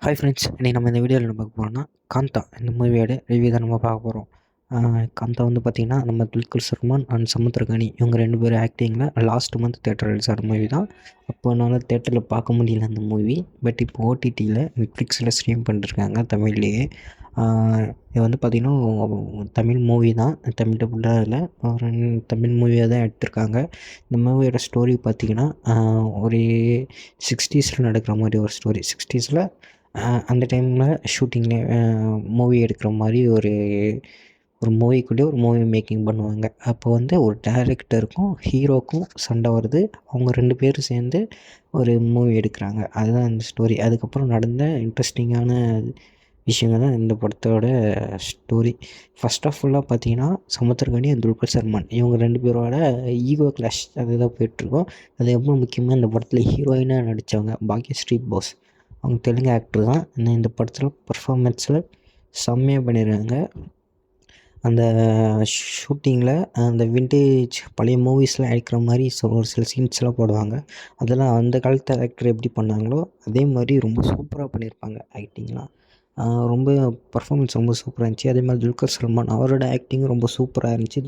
Hi friends, இன்றைக்கி நம்ம இந்த வீடியோவில் என்ன பார்க்க போகிறோம்னா காந்தா இந்த மூவியோட ரிவ்யூ தான் நம்ம பார்க்க போகிறோம். காந்தா வந்து பார்த்திங்கன்னா நம்ம துல்கர் சல்மான் அண்ட் சமுத்திரகனி இவங்க 2 பேரும் ஆக்டிங்கில் லாஸ்ட் மந்த் தேட்டர் ரிலீஸ் ஆன மூவி தான். அப்போ என்னால் தேட்டரில் பார்க்க முடியல அந்த மூவி. பட் இப்போ ஓடிடியில் நெட்ஃப்ளிக்ஸில் ஸ்ட்ரீம் பண்ணிருக்காங்க தமிழ்லேயே. இது வந்து பார்த்திங்கன்னா தமிழ் மூவி தான், தமிழ் டபுளாக இல்லை, ஒரு தமிழ் மூவியாக தான் எடுத்திருக்காங்க. இந்த மூவியோட ஸ்டோரி பார்த்திங்கன்னா ஒரு 60ஸில் நடக்கிற மாதிரி ஒரு ஸ்டோரி. 60ஸில் அந்த டைமில் ஷூட்டிங்கில் மூவி எடுக்கிற மாதிரி ஒரு மூவிக்குள்ளேயே ஒரு மூவி மேக்கிங் பண்ணுவாங்க. அப்போ வந்து ஒரு டைரக்டருக்கும் ஹீரோக்கும் சண்டை வருது. அவங்க 2 பேரும் சேர்ந்து ஒரு மூவி எடுக்கிறாங்க. அதுதான் இந்த ஸ்டோரி. அதுக்கப்புறம் நடந்த இன்ட்ரெஸ்டிங்கான விஷயங்கள் தான் இந்த படத்தோட ஸ்டோரி. ஃபஸ்ட் ஆஃப் ஃபுல்லாக பார்த்தீங்கன்னா சமுத்திரகனி அண்ட் துல்கர் சல்மான் இவங்க 2 பேரோட ஈகோ கிளாஷ் அதுதான் போயிட்டுருக்கோம். அதுக்கப்புறம் முக்கியமாக இந்த படத்தில் ஹீரோயினாக நடித்தவங்க பாக்யஸ்ரீ போஸ், அவங்க தெலுங்கு ஆக்டர் தான். இந்த படத்தில் பர்ஃபார்மன்ஸில் செம்மையாக பண்ணியிருக்காங்க. அந்த ஷூட்டிங்கில் அந்த விண்டேஜ் பழைய மூவிஸில் எடுக்கிற மாதிரி ஒரு சில சீன்ஸ்லாம் போடுவாங்க. அதெல்லாம் அந்த காலத்து ஆக்டர் எப்படி பண்ணாங்களோ அதே மாதிரி ரொம்ப சூப்பராக பண்ணியிருப்பாங்க ஆக்டிங்லாம். ரொம்ப பர்ஃபார்மன்ஸ் ரொம்ப சூப்பராக இருந்துச்சு. அதே மாதிரி துல்கர் சல்மான் அவரோட ஆக்டிங்கும் ரொம்ப சூப்பராக இருந்துச்சு.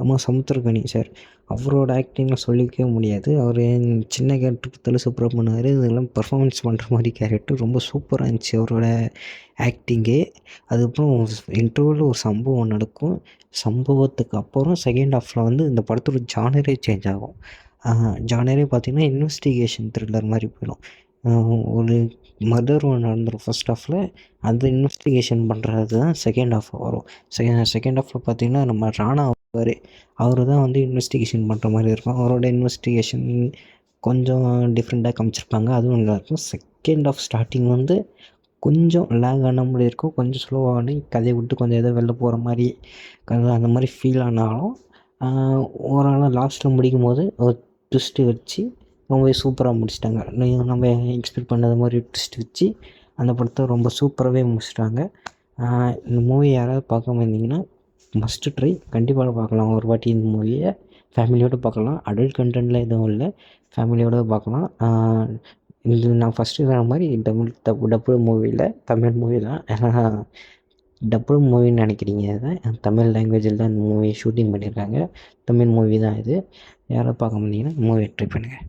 நம்ம சமுத்திரகனி சார் அவரோட ஆக்டிங்கில் சொல்லிக்கவே முடியாது. அவர் சின்ன கேரக்டருக்கு தலை சூப்பராக பண்ணுவார். இதெல்லாம் பர்ஃபார்மன்ஸ் பண்ணுற மாதிரி கேரக்டர் ரொம்ப சூப்பராக இருந்துச்சு அவரோட ஆக்டிங்கே. அதுக்கப்புறம் இன்டர்வலில் ஒரு சம்பவம் நடக்கும். சம்பவத்துக்கு அப்புறம் செகண்ட் ஹாஃபில் வந்து இந்த படத்தோட ஜானரே சேஞ்ச் ஆகும். ஜானரே பார்த்திங்கன்னா இன்வெஸ்டிகேஷன் த்ரில்லர் மாதிரி போயிடும். ஒரு மர்டர் ஒன்று நடந்துடும் ஃபஸ்ட் ஹாஃபில். அந்த இன்வெஸ்டிகேஷன் பண்ணுறது தான் செகண்ட் ஹாஃப் வரும். செகண்ட் ஹாஃபில் பார்த்திங்கன்னா நம்ம ராணா வருவார். அவர் தான் வந்து இன்வெஸ்டிகேஷன் பண்ணுற மாதிரி இருக்கும். அவரோட இன்வெஸ்டிகேஷன் கொஞ்சம் டிஃப்ரெண்ட்டாக காமிச்சிருப்பாங்க, அதுவும் நல்லாயிருக்கும். செகண்ட் ஹாஃப் ஸ்டார்டிங் வந்து கொஞ்சம் லேக் ஆன மாதிரி இருக்கும், கொஞ்சம் ஸ்லோவாகி கதையை விட்டு கொஞ்சம் ஏதோ வெளில போகிற மாதிரி கதை அந்த மாதிரி ஃபீல் ஆனாலும் ஓவராலாக லாஸ்ட்டில் முடிக்கும் போது ஒரு ட்விஸ்ட்டு வச்சு ரொம்பவே சூப்பராக முடிச்சிட்டாங்க. நம்ம எக்ஸ்பெக்ட் பண்ணாத மாதிரி ட்விஸ்ட் வச்சு அந்த படத்தை ரொம்ப சூப்பராகவே முடிச்சிட்டாங்க. இந்த மூவி யாராவது பார்க்காம இருந்தீங்கன்னா மஸ்ட்டு ட்ரை, கண்டிப்பாக பார்க்கலாம் ஒரு வாட்டி. இந்த மூவியை ஃபேமிலியோடு பார்க்கலாம். அடல்ட் கண்டென்ட்டில் எதுவும் இல்லை, ஃபேமிலியோடு பார்க்கலாம். இது நான் ஃபஸ்ட்டு சொன்ன மாதிரி டப்பு மூவியில் தமிழ் மூவி தான். ஏன்னா டப்பு மூவின்னு நினைக்கிறீங்க, அதை தமிழ் லாங்குவேஜில் தான் இந்த மூவி ஷூட்டிங் பண்ணியிருக்காங்க. தமிழ் மூவி தான் இது. யாராவது பார்க்க முடியுங்கன்னா மூவியை ட்ரை பண்ணுங்கள்.